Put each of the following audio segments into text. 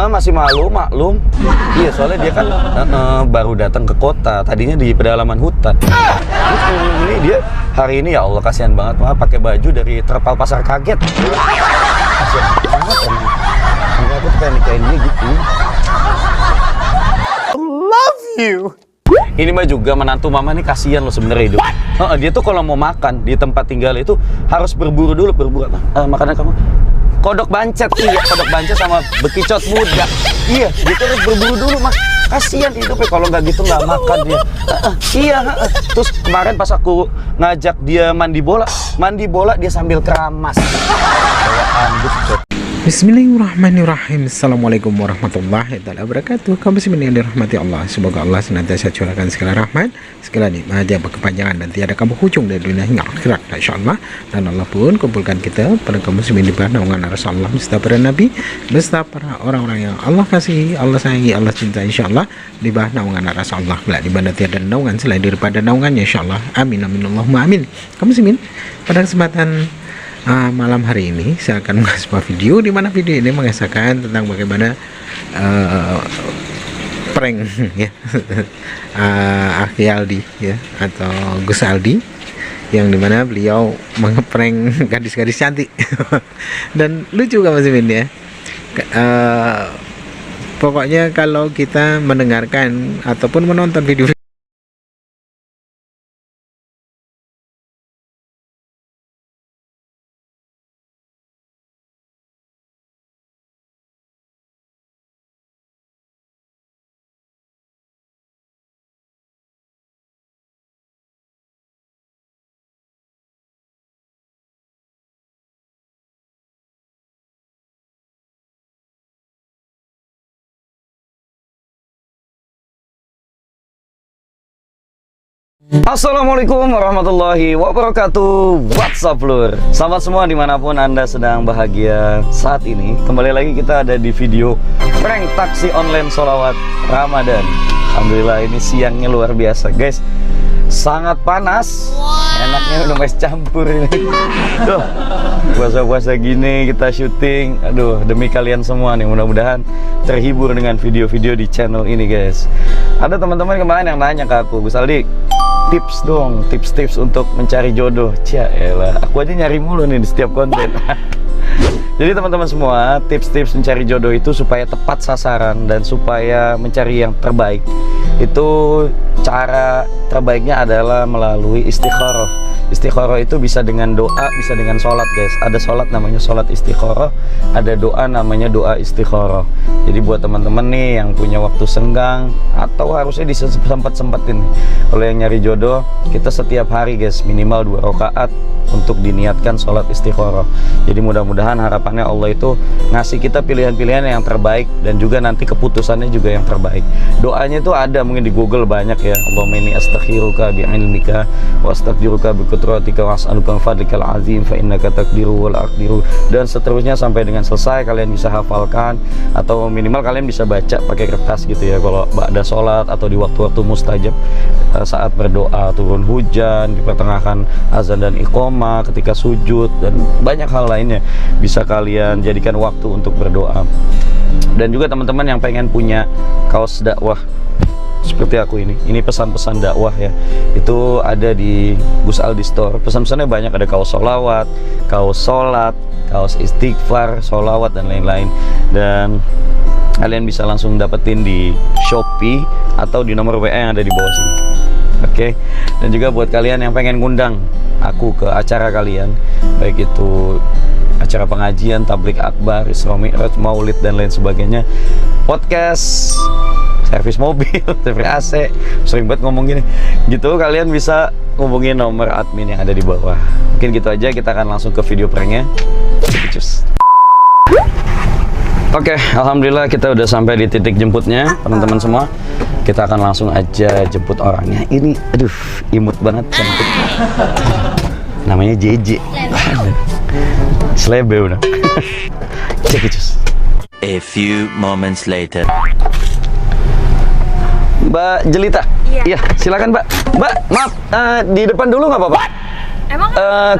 Masih maklum. Iya, soalnya dia kan baru datang ke kota. Tadinya di pedalaman hutan. Ini dia hari ini, ya Allah, kasihan banget mah pakai baju dari terpal pasar kaget. Kasihan banget emang. Enggak, aku kayak nikahin dia gitu. I love you. Ini mah juga menantu mama nih, kasihan loh sebenarnya hidup. Dia tuh kalau mau makan di tempat tinggal itu harus berburu dulu. Berburu apa? Makanan kamu? Kodok bancet. Iya, kodok bancet sama bekicot muda. Iya, gitu harus berburu dulu, Mas. Kasihan hidupnya kalau nggak gitu nggak makan dia. Iya. Terus kemarin pas aku ngajak dia mandi bola dia sambil keramas. Kayak anduk. Bismillahirrahmanirrahim. Assalamualaikum warahmatullahi wabarakatuh. Kaum muslimin yang dirahmati Allah, semoga Allah senantiasa curahkan segala rahmat, segala nikmat yang berkepanjangan dan tiada kamu ujung dari dunia hingga akhirat, insyaallah. Dan Allah pun kumpulkan kita pada kaum muslimin di bawah naungan Rasulullah beserta para nabi, beserta para orang-orang yang Allah kasihi, Allah sayangi, Allah cintai, insyaallah, di bawah naungan Rasulullah, di mana tiada naungan selain daripada naungannya, insyaallah. Amin amin Allahumma amin. Kaum muslimin, pada kesempatan malam hari ini saya akan mengasih sebuah video di mana video ini mengisahkan tentang bagaimana prank ya Aki Aldi ya, atau Gus Aldi, yang dimana beliau mengeprank gadis-gadis cantik dan lucu kan Mas Min ya. Pokoknya kalau kita mendengarkan ataupun menonton video Assalamualaikum warahmatullahi wabarakatuh. What's up lur? Selamat semua dimanapun anda sedang bahagia saat ini. Kembali lagi kita ada di video prank taksi online sholawat Ramadan. Alhamdulillah ini siangnya luar biasa guys. Sangat panas. Enaknya udah es campur ini. Tuh, puasa-puasa gini kita syuting. Aduh, demi kalian semua nih, mudah-mudahan terhibur dengan video-video di channel ini guys. Ada teman-teman kemarin yang nanya ke aku, Gus Aldi, tips dong, tips-tips untuk mencari jodoh. Cia elah, aku aja nyari mulu nih di setiap konten. Jadi teman-teman semua, tips-tips mencari jodoh itu supaya tepat sasaran dan supaya mencari yang terbaik, itu cara terbaiknya adalah melalui istikharah. Istikharah itu bisa dengan doa, bisa dengan sholat guys. Ada sholat namanya sholat istikharah, ada doa namanya doa istikharah. Jadi buat teman-teman nih yang punya waktu senggang atau harusnya disempet-sempetin, kalau yang nyari jodoh, kita setiap hari guys minimal 2 rakaat untuk diniatkan sholat istikharah. Jadi mudah-mudahan harapannya Allah itu ngasih kita pilihan-pilihan yang terbaik dan juga nanti keputusannya juga yang terbaik. Doanya itu ada mungkin di Google banyak ya. Allahumma inni astakhiruka bi'ilmika wa astaghfiruka biqudratika wa as'aluka min fadlikal azim fa innaka taqdiru wal aqdiru, dan seterusnya sampai dengan selesai. Kalian bisa hafalkan atau minimal kalian bisa baca pakai kertas gitu ya, kalau ada sholat atau di waktu-waktu mustajab, saat berdoa, turun hujan, di pertengahan azan dan iqamah, ketika sujud, dan banyak hal lainnya bisa kalian jadikan waktu untuk berdoa. Dan juga teman-teman yang pengen punya kaos dakwah seperti aku ini pesan-pesan dakwah ya, itu ada di Gus Aldi Store. Pesan-pesannya banyak, ada kaos sholawat, kaos sholat, kaos istighfar, sholawat, dan lain-lain. Dan kalian bisa langsung dapetin di Shopee atau di nomor WA yang ada di bawah sini. Oke. Dan juga buat kalian yang pengen ngundang aku ke acara kalian, baik itu acara pengajian, tablik akbar, Isra Mi'raj, maulid, dan lain sebagainya, podcast, servis mobil, servis AC, sering banget ngomong gini gitu, kalian bisa hubungin nomor admin yang ada di bawah. Mungkin gitu aja, kita akan langsung ke video pranknya. Cus. Oke, alhamdulillah kita udah sampai di titik jemputnya teman-teman semua. Kita akan langsung aja jemput orangnya. Ini aduh imut banget, cantik, namanya JJ. Selebe udah. Cus. A few moments later. Mbak Jelita. Iya, silakan Mbak. Mbak, maaf, di depan dulu nggak apa-apa? Emang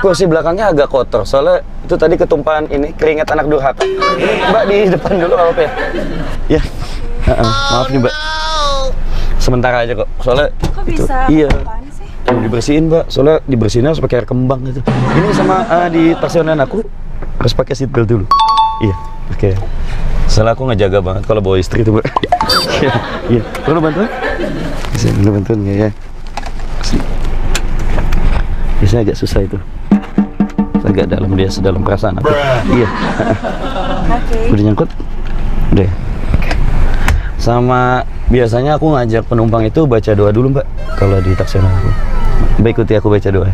kursi belakangnya agak kotor, soalnya Itu tadi ketumpahan ini keringat anak durhaka. Ini Mbak di depan dulu nggak apa-apa ya? Ya. Maaf nih Mbak. Sementara aja kok. Soalnya Kok itu. bisa? Iya. Apaan sih? Dibersihin Mbak. Soalnya dibersihinnya harus pakai air kembang gitu. Ini sama di taksi online aku harus pakai seatbelt dulu. Iya. Oke. Soalnya aku ngejaga banget kalau bawa istri tuh Mbak. Iya. Iya. Perlu bantuan? Bisa perlu bantuan nggak ya? Biasanya agak susah itu. Agak dalam, dia sedalam perasaan aku. Iya. Oke. Udah nyangkut? Udah ya? Oke. Sama biasanya aku ngajak penumpang itu baca doa dulu Mbak kalau di taksi online aku. Mbak ikuti aku baca doa.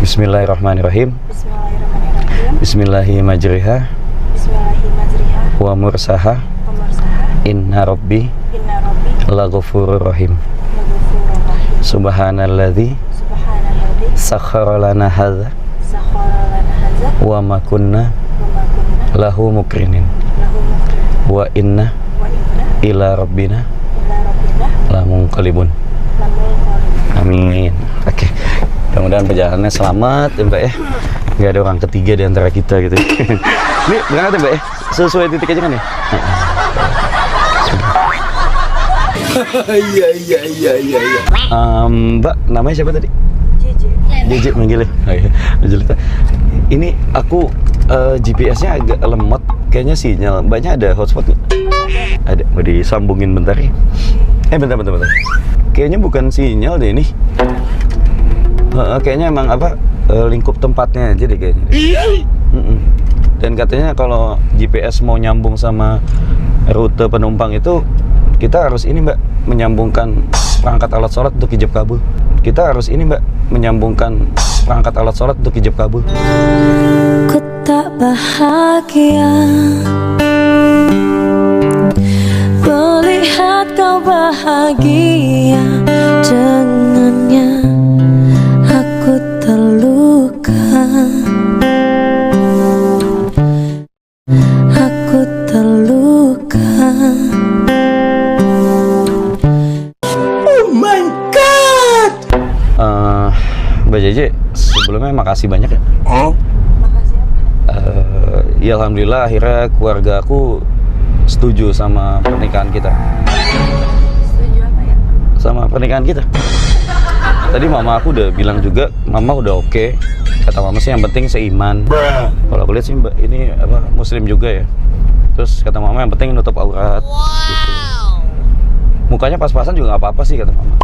Bismillahirrahmanirrahim. Bismillahirrahmanirrahim. Bismillahimajriha Bismillahirrahmanirrahim. wa mursaha Pemirsa, inna rabbi inna rabbi laghafurur rahim. laghafurur rahim. Subhanalladzi Subhanalladzi sakhkhara lana hadza sakhkhara lana hadza wa ma kunna wa ma kunna lahu muqrinin lahu muqrinin wa inna wa inna ila rabbina ila rabbina lamunqalibun. lamunqalibun. Amin. Oke. Mudah-mudahan perjalanannya selamat ya Mbak ya. Nggak ada orang ketiga di antara kita gitu. Ini berangkat ya Mbak ya? Sesuai titik aja kan ya? Iya. Mbak, namanya siapa tadi? JJ manggilnya. Oh, iya. Jelita. Ini aku GPS-nya agak lemot. Kayaknya sinyal. Mbaknya ada hotspot nggak? Ada. Mau disambungin bentar ya? Bentar. Kayaknya bukan sinyal deh ini. Kayaknya emang apa lingkup tempatnya aja deh kayaknya. Dan katanya kalau GPS mau nyambung sama rute penumpang itu kita harus ini Mbak menyambungkan perangkat alat sholat untuk hijab kabul. Kita harus ini Mbak menyambungkan perangkat alat sholat untuk hijab kabul. Ku tak bahagia melihat kau bahagia dengannya. Aku terluka, aku terluka. Mbak JJ, sebelumnya makasih banyak ya. Makasih apa? Ya alhamdulillah akhirnya keluarga aku setuju sama pernikahan kita. Setuju apa ya? Sama pernikahan kita. Tadi mama aku udah bilang juga, mama udah oke. Kata mama sih yang penting seiman. Kalau aku lihat sih Mbak ini apa muslim juga ya. Terus kata mama yang penting nutup aurat. Gitu. Mukanya pas-pasan juga nggak apa-apa sih kata mama.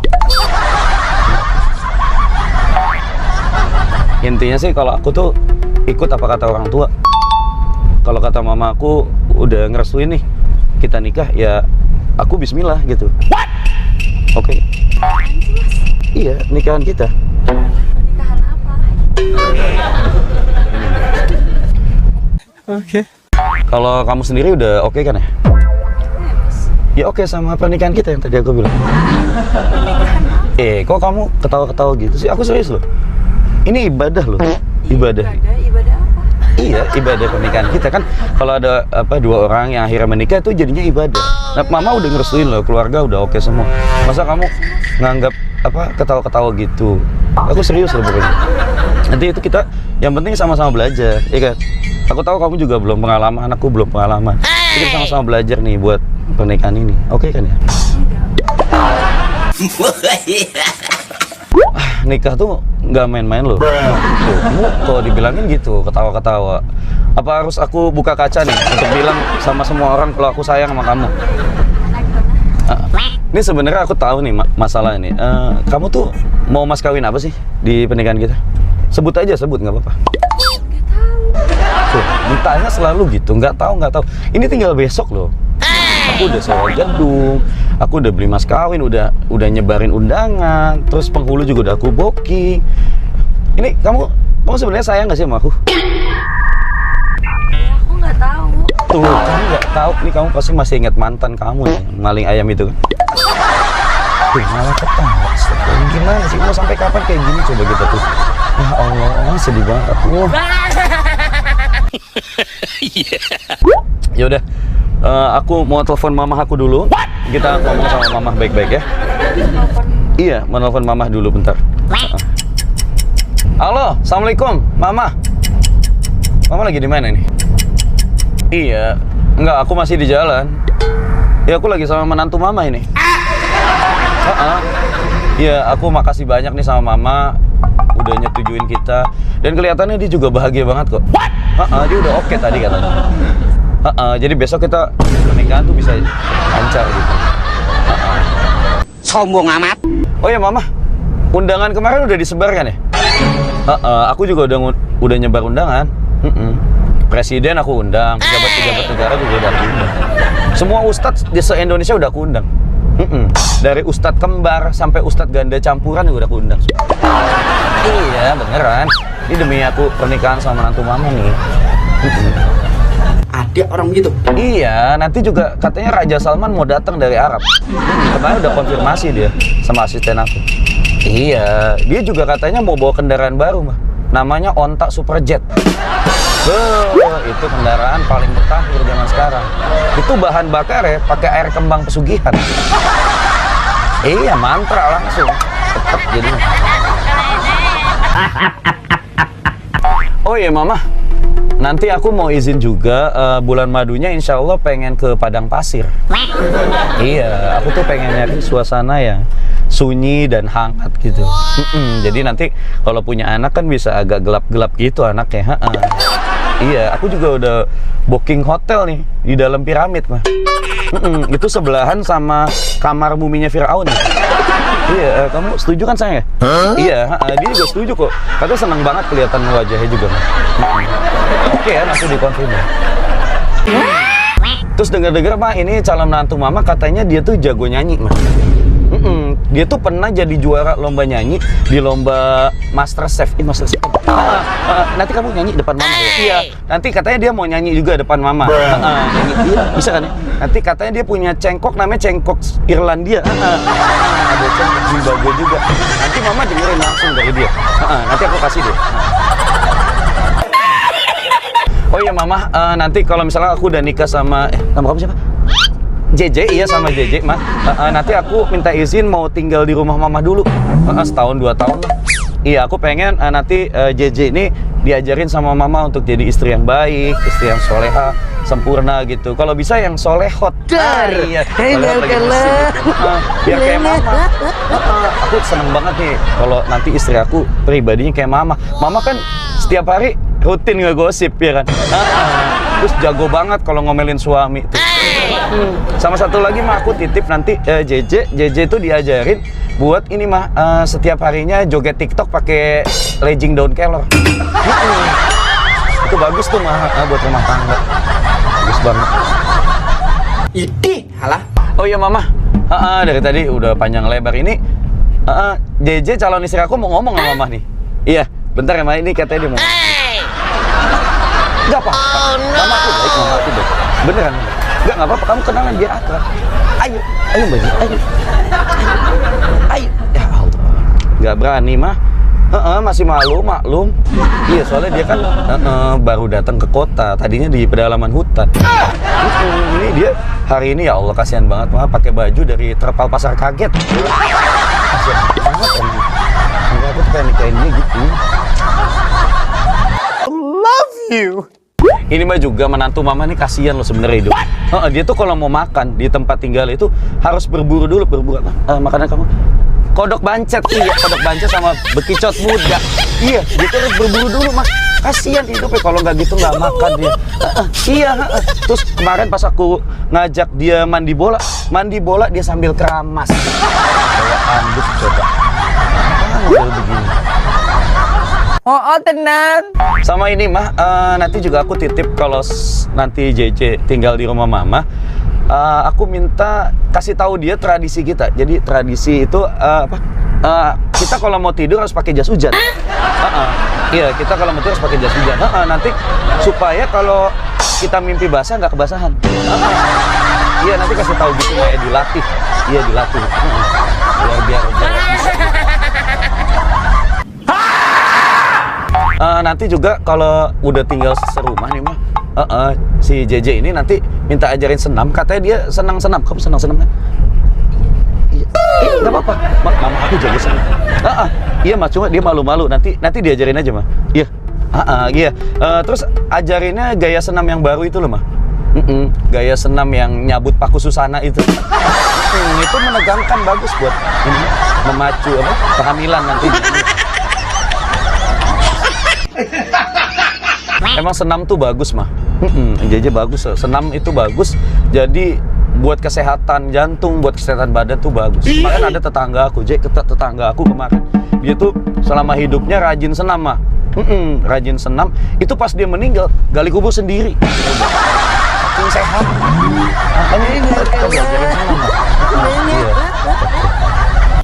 Intinya sih kalau aku tuh ikut apa kata orang tua. Kalau kata mama aku udah ngerestuin nih kita nikah, ya aku bismillah gitu. Oke. Iya, nikahan kita. Pernikahan apa? Oke. Kalau kamu sendiri udah oke kan ya? Mas. Ya oke sama pernikahan kita yang tadi aku bilang. Kok kamu ketawa-ketawa gitu sih? Aku serius loh. Ini ibadah loh. Ibadah. Ibadah apa? Iya, ibadah pernikahan kita kan. Kalau ada apa dua orang yang akhirnya menikah itu jadinya ibadah. Nah, mama udah ngerestuin loh, keluarga udah oke semua. Masa kamu nganggap apa ketawa-ketawa gitu? Aku serius loh pokoknya. Nanti itu kita yang penting sama-sama belajar, ya kan? Aku tahu kamu juga belum pengalaman, aku belum pengalaman. Kita sama-sama belajar nih buat pernikahan ini. Oke kan ya? Nikah tuh nggak main-main loh. Tuh, kamu kalau dibilangin gitu, ketawa-ketawa. Apa harus aku buka kaca nih untuk bilang sama semua orang kalau aku sayang sama kamu? Ini sebenarnya aku tahu nih masalah ini. Kamu tuh mau mas kawin apa sih di pernikahan kita? Sebut aja, sebut nggak apa-apa. Tuh, ditanya selalu gitu, nggak tahu. Ini tinggal besok loh. Aku udah sewa gedung, aku udah beli mas kawin, udah nyebarin undangan, terus penghulu juga udah aku booking. Ini kamu sebenarnya sayang nggak sih sama aku? Ya, aku nggak tahu. Tuh, kamu nggak tahu. Nih kamu pasti masih ingat mantan kamu yang maling ayam itu kan? Tuh, malah ketawa. Astagfirullah. Gimana sih? Mau sampai kapan kayak gini coba kita tuh? Ya Allah, sedih banget aku. Ya udah. Aku mau telepon mamah aku dulu. Kita ngomong sama mamah baik-baik ya. Iya, mau telepon mamah dulu bentar. Halo, assalamualaikum, mamah. Mama lagi di mana nih? Iya, enggak, aku masih di jalan. Ya, aku lagi sama menantu Mama ini. Iya, aku makasih banyak nih sama Mama udah nyetujuin kita. Dan kelihatannya dia juga bahagia banget kok. Dia udah oke tadi katanya. Jadi besok kita pernikahan tuh bisa lancar gitu. Sombong amat. Oh ya Mama, undangan kemarin udah disebarkan ya? Aku juga udah nyebar undangan. Presiden aku undang, pejabat-pejabat negara juga udah aku undang. Semua ustadz di se-Indonesia udah aku undang. Dari ustadz kembar sampai ustadz ganda campuran juga udah aku undang. Iya beneran. Ini demi aku pernikahan sama menantu Mama nih. Ada orang gitu. Iya, nanti juga katanya Raja Salman mau datang dari Arab. Kemarin udah konfirmasi dia sama asisten aku. Iya, dia juga katanya mau bawa kendaraan baru mah. Namanya Onta Superjet. Itu kendaraan paling mutakhir zaman sekarang. Itu bahan bakar ya, pakai air kembang pesugihan. Iya, mantra langsung. Tetap jadi. Oh iya Mama, nanti aku mau izin juga bulan madunya insya Allah pengen ke Padang Pasir. Iya, aku tuh pengen nyari suasana yang sunyi dan hangat gitu. Jadi nanti kalau punya anak kan bisa agak gelap-gelap gitu anaknya. Iya, aku juga udah booking hotel nih di dalam piramid mah. Itu sebelahan sama kamar muminya Firaun. Iya, kamu setuju kan sayang ya? Iya, dia juga setuju kok. Katanya seneng banget kelihatan wajahnya juga. Oke ya, nanti dikonfirm. Terus dengar-dengar mah ini calon menantu Mama katanya dia tuh jago nyanyi mah. Dia tuh pernah jadi juara lomba nyanyi di lomba MasterChef. MasterChef. Nanti kamu nyanyi depan Mama ya? Iya. Nanti katanya dia mau nyanyi juga depan Mama. Nyanyi. Iya, bisa kan ya? Nanti katanya dia punya cengkok namanya cengkok Irlandia. Ada cengkok Zimbabwe juga. Nanti Mama dengerin langsung dari dia. Nanti aku kasih dia. Oh iya Mama, nanti kalau misalnya aku udah nikah sama nama kamu siapa? JJ, iya sama JJ mah. Nanti aku minta izin mau tinggal di rumah Mama dulu. Setahun 2 tahun lah. Iya, aku pengen nanti JJ ini diajarin sama Mama untuk jadi istri yang baik, istri yang soleha, sempurna gitu. Kalau bisa yang solehot. Iya. Biar kayak Mama. Aku seneng banget nih kalau nanti istri aku pribadinya kayak Mama. Mama kan setiap hari rutin ngegosip ya kan. Terus jago banget kalau ngomelin suami tuh. Sama satu lagi mah aku titip nanti JJ itu diajarin buat ini mah setiap harinya joget TikTok pakai legging daun kelor. Itu bagus tuh mah buat rumah tangga. Bagus banget. Ini halah. Oh iya Mama, dari tadi udah panjang lebar ini. JJ calon istri aku mau ngomong sama Mama nih. Iya, bentar ya Mama, ini katanya dia mau. Gak apa-apa. Mama aku baik, Mama aku baik. Beneran. Gak apa-apa, kamu kenalan biar akrab. Ayo Mbak, ayo. Ya Allah. Gak berani mah. Masih malu, maklum. Iya, soalnya dia kan baru datang ke kota. Tadinya di pedalaman hutan. Ini dia hari ini ya Allah kasihan banget mah pakai baju dari terpal pasar kaget. Kasihan banget emang. Enggak, aku tuh pengen nikahin dia gitu. Love you. Ini mah juga menantu Mama nih kasihan loh sebenarnya hidup. Dia tuh kalau mau makan di tempat tinggal itu harus berburu dulu. Berburu apa? Makanan kamu? Kodok bancet. Iya, kodok bancet sama bekicot muda. Iya, dia tuh harus berburu dulu mah. Kasihan hidupnya kalau nggak gitu nggak makan dia. Iya. Terus kemarin pas aku ngajak dia mandi bola dia sambil keramas. Kayak anduk coba. Model begini. Oh tenang. Sama ini mah, nanti juga aku titip kalau nanti JJ tinggal di rumah Mama, aku minta kasih tahu dia tradisi kita. Jadi tradisi itu kita kalau mau tidur harus pakai jas hujan. Iya, kita kalau mau tidur harus pakai jas hujan. Nanti supaya kalau kita mimpi basah nggak kebasahan. Iya, nanti kasih tahu gitu ya, dilatih. Iya, dilatih. Biar bisa. Nanti juga kalau udah tinggal serumah nih mah, si JJ ini nanti minta ajarin senam. Katanya dia senang senam. Kamu senang senam kan? Iya. Nggak apa-apa. Mama aku jago senam. Iya mah, cuma dia malu-malu. Nanti diajarin aja mah. Iya. Iya. Terus ajarinnya gaya senam yang baru itu loh, mah. Gaya senam yang nyabut paku susana itu. Itu menegangkan, bagus buat ini, memacu apa? Kehamilan nanti. Emang senam tuh bagus, mah. Jadi bagus. Senam itu bagus. Jadi buat kesehatan jantung, buat kesehatan badan tuh bagus. Kemarin ada tetangga aku, tetangga aku kemarin, dia tuh selama hidupnya rajin senam, mah. Rajin senam. Itu pas dia meninggal, gali kubur sendiri. Saking sehat. Makanya ini kita belajarin senam, mah. Iya.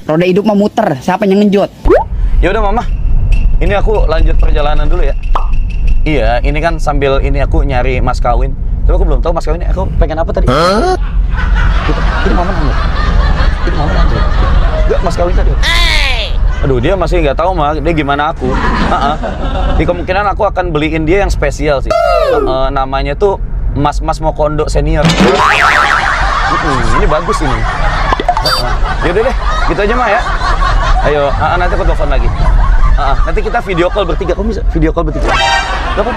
Roda hidup memuter, siapa yang ngejot? Ya udah, Mama. Ini aku lanjut perjalanan dulu ya. Iya, ini kan sambil ini aku nyari mas kawin. Tapi aku belum tahu mas kawinnya. Aku pengen apa tadi? Ini Mama nanya. Ini Mama nanya. Enggak, mas kawin tadi. Aduh, dia masih nggak tahu, mah. Dia gimana aku? Di kemungkinan aku akan beliin dia yang spesial sih. Namanya tuh Mas Mokondo Senior. Ini bagus ini. Yaudah deh, gitu aja, mah ya. Ayo, nanti aku telepon lagi. Nanti kita video call bertiga. Kamu bisa video call bertiga? Gak apa?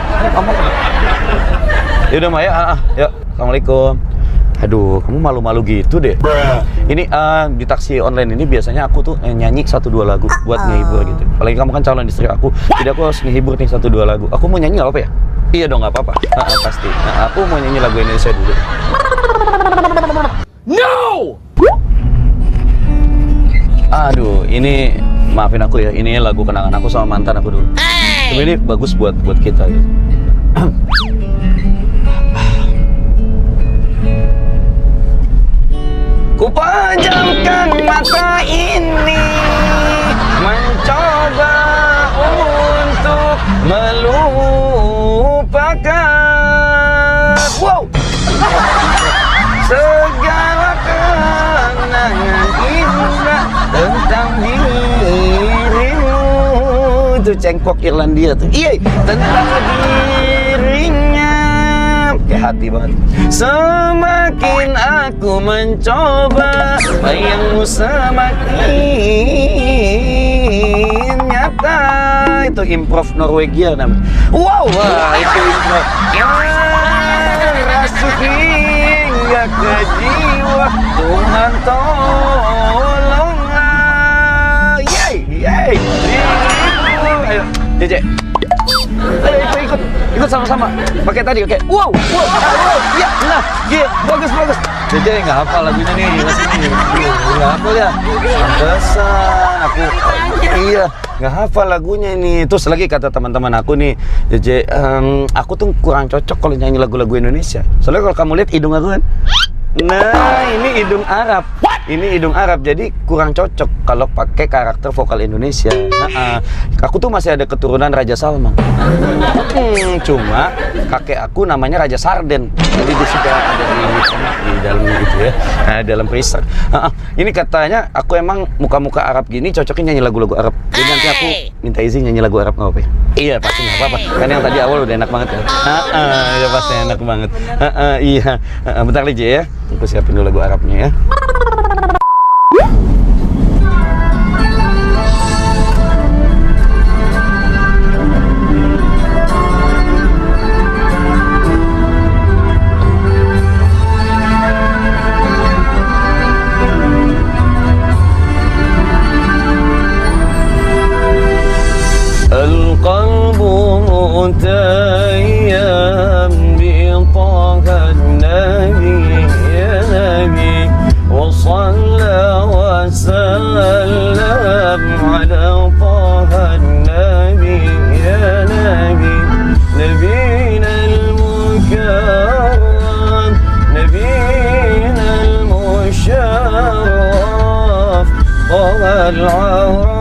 Yaudah, mah ya. Yuk, assalamualaikum. Aduh, kamu malu-malu gitu deh. Ini di taksi online ini biasanya aku tuh nyanyi 1-2 lagu buat ngehibur gitu. Apalagi kamu kan calon istri aku, jadi aku harus ngehibur nih 1-2 lagu. Aku mau nyanyi nggak apa ya? Iya dong, nggak apa-apa. Pasti. Aku mau nyanyi lagu Indonesia dulu. No! Aduh, ini maafin aku ya. Ini lagu kenangan aku sama mantan aku dulu. Tapi ini bagus buat kita gitu. Kupejamkan mata ini, mencoba untuk melupakan segala kenangan indah tentang dirimu. Itu cengkok Irlandia tuh. Iya, tentang dirinya. Kayak hati banget. Semakin aku mencoba, bayangmu semakin nyata. Itu improv Norwegia namanya. Wow, itu improv. Merasuk hingga ke jiwa, Tuhan tolonglah. Yeay. Ayo, Jece. Ayo ikut sama-sama. Pakai tadi, oke. Wow. Ya, nah, bagus. Jece nggak hafal lagunya nih, nggak hafal ya. Pantesan aku. Iya, nggak hafal lagunya ini. Terus lagi kata teman-teman aku nih, Jece, aku tuh kurang cocok kalau nyanyi lagu-lagu Indonesia. Soalnya kalau kamu lihat hidung aku kan, nah ini hidung Arab. Ini hidung Arab, jadi kurang cocok kalau pakai karakter vokal Indonesia. Aku tuh masih ada keturunan Raja Salman. Cuma kakek aku namanya Raja Sarden. Jadi dia sudah ada di dalam gitu ya, dalam freezer. Ini katanya aku emang muka-muka Arab gini cocoknya nyanyi lagu-lagu Arab. Jadi nanti aku minta izin nyanyi lagu Arab, nggak apa-apa ya? Iya, pasti nggak apa-apa. Kan yang tadi awal udah enak banget kan? Ya pasti enak banget. Iya. Bentar aja ya. Aku siapin dulu lagu Arabnya ya. القلب متيم بطه النبي يا نبي وصلى وسلم على طه النبي يا نبي نبينا المكرم نبينا المشرف طه العرب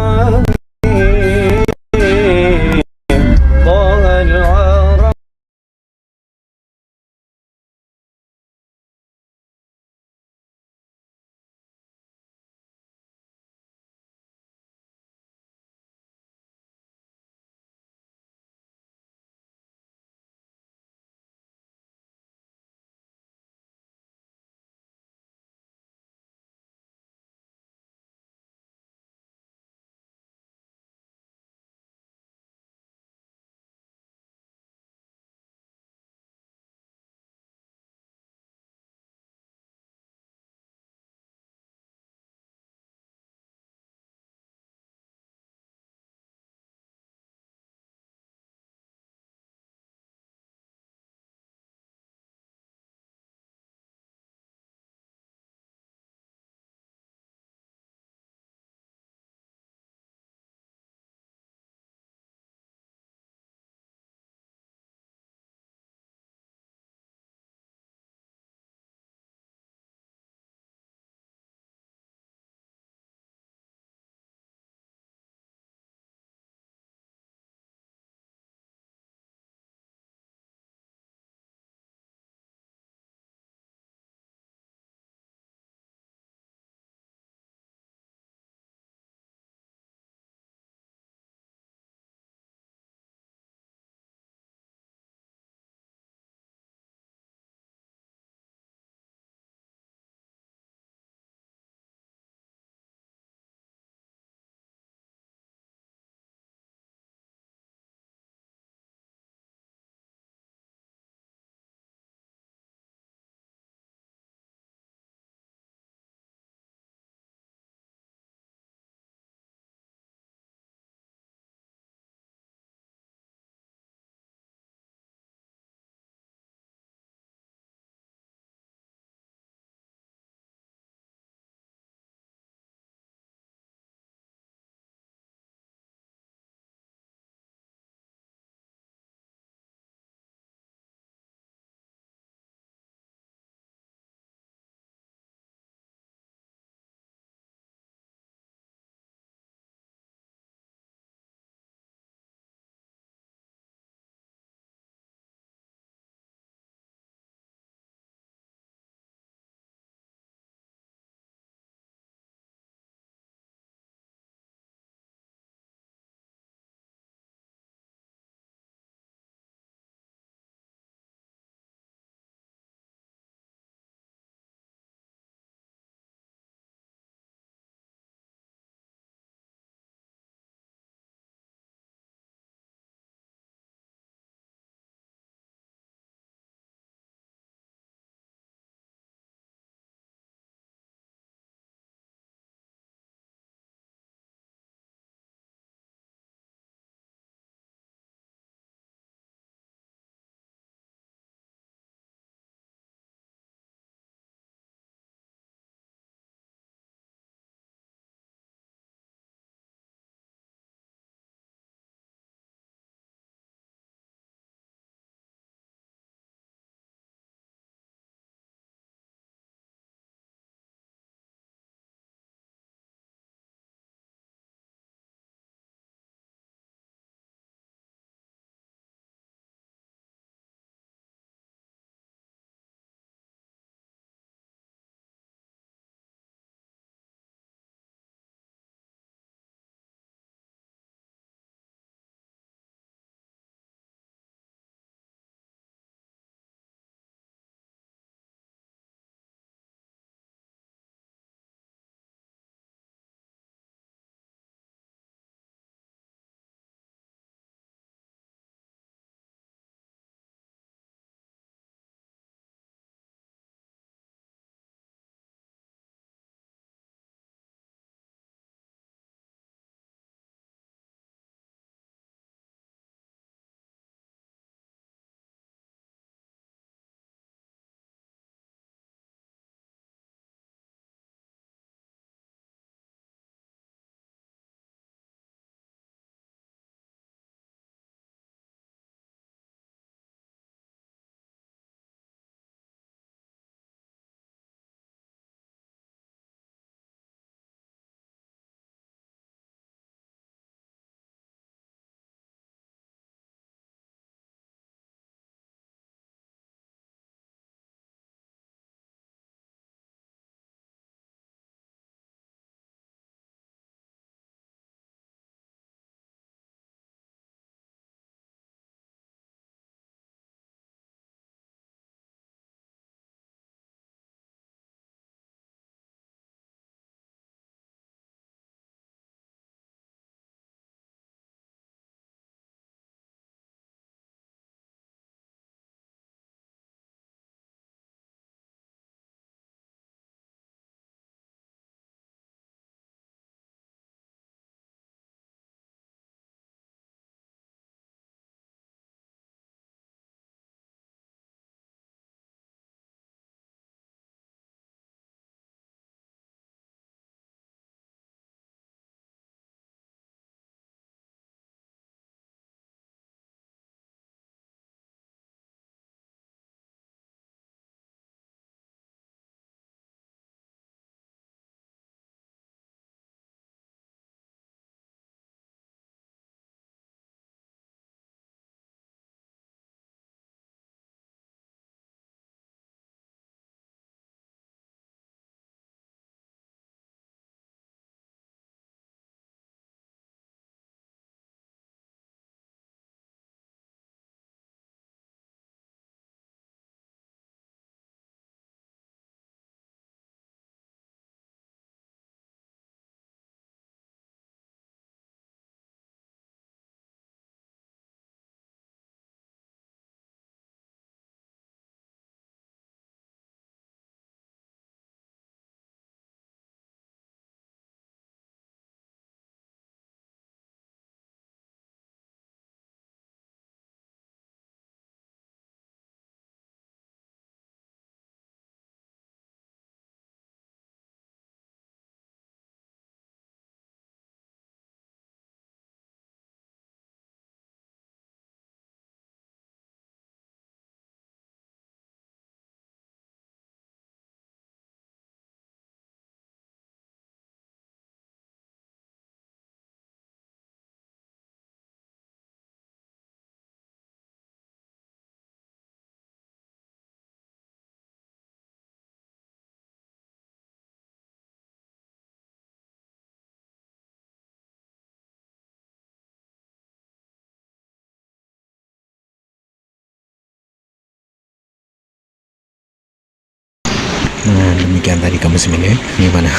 demikian tadi kamu sebenarnya gimana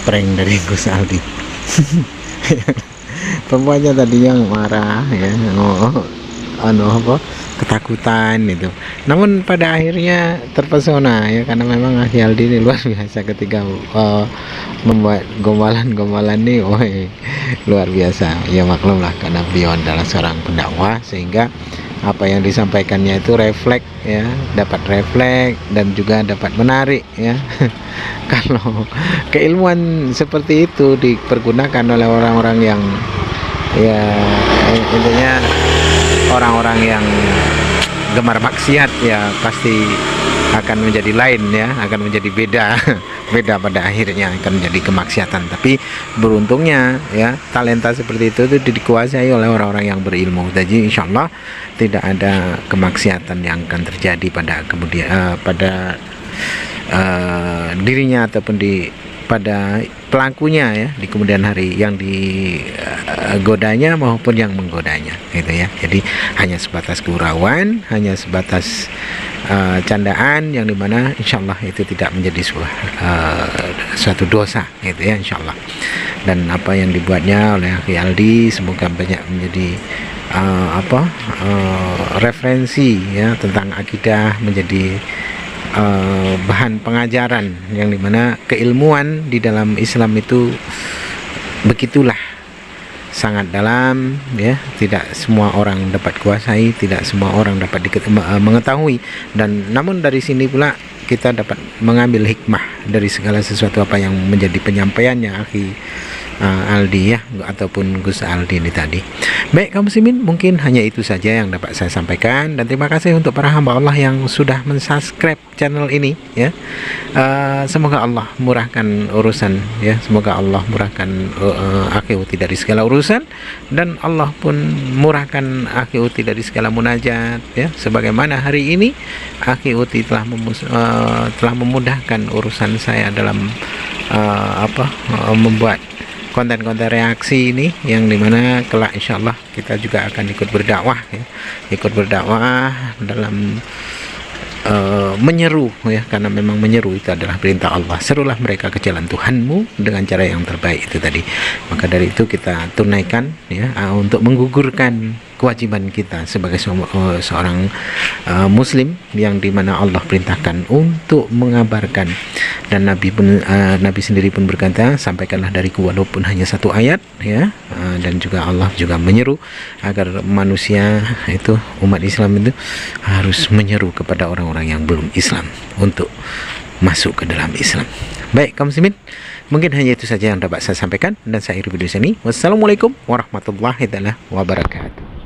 prank dari Gus Aldi. Pembuatnya tadi yang marah ya, ketakutan itu. Namun pada akhirnya terpesona ya, karena memang Akhi Aldi ini luar biasa ketika membuat gombalan-gombalan nih, luar biasa. Ya maklumlah karena beliau adalah seorang pendakwah, sehingga apa yang disampaikannya itu refleks ya, dapat refleks dan juga dapat menarik ya. Kalau keilmuan seperti itu dipergunakan oleh orang-orang yang ya intinya orang-orang yang gemar maksiat, ya pasti akan menjadi lain ya, akan menjadi beda pada akhirnya akan menjadi kemaksiatan. Tapi beruntungnya ya talenta seperti itu dikuasai oleh orang-orang yang berilmu. Jadi insyaallah tidak ada kemaksiatan yang akan terjadi pada kemudian pada dirinya ataupun pada pelakunya ya di kemudian hari, yang digodanya maupun yang menggodanya gitu ya. Jadi hanya sebatas gurauan, hanya sebatas candaan, yang dimana insyaallah itu tidak menjadi suatu dosa gitu ya insyaallah. Dan apa yang dibuatnya oleh Akhi Aldi semoga banyak menjadi referensi ya tentang akidah, menjadi bahan pengajaran, yang dimana keilmuan di dalam Islam itu begitulah sangat dalam ya, tidak semua orang dapat kuasai, tidak semua orang dapat mengetahui. Dan namun dari sini pula kita dapat mengambil hikmah dari segala sesuatu apa yang menjadi penyampaiannya Akhi Aldi ya, ataupun Gus Aldi ini tadi. Baik kaum muslimin, mungkin hanya itu saja yang dapat saya sampaikan, dan terima kasih untuk para hamba Allah yang sudah mensubscribe channel ini ya. Semoga Allah murahkan urusan ya, semoga Allah murahkan Akhi Uti dari segala urusan, dan Allah pun murahkan Akhi Uti dari segala munajat ya. Sebagaimana hari ini Akhi Uti telah memudahkan urusan saya dalam membuat konten-konten reaksi ini, yang dimana kelak insyaallah kita juga akan ikut berdakwah ya, ikut berdakwah dalam menyeru ya, karena memang menyeru itu adalah perintah Allah. Serulah mereka ke jalan Tuhanmu dengan cara yang terbaik itu tadi. Maka dari itu kita tunaikan ya untuk menggugurkan kewajiban kita sebagai seorang muslim, yang dimana Allah perintahkan untuk mengabarkan, dan Nabi sendiri pun berkata, sampaikanlah dariku walaupun hanya satu ayat ya. Dan juga Allah juga menyeru agar manusia itu, umat Islam itu harus menyeru kepada orang-orang yang belum Islam untuk masuk ke dalam Islam. Baik kaum muslimin, mungkin hanya itu saja yang dapat saya sampaikan, dan saya akhiri video ini. Wassalamualaikum warahmatullahi wabarakatuh.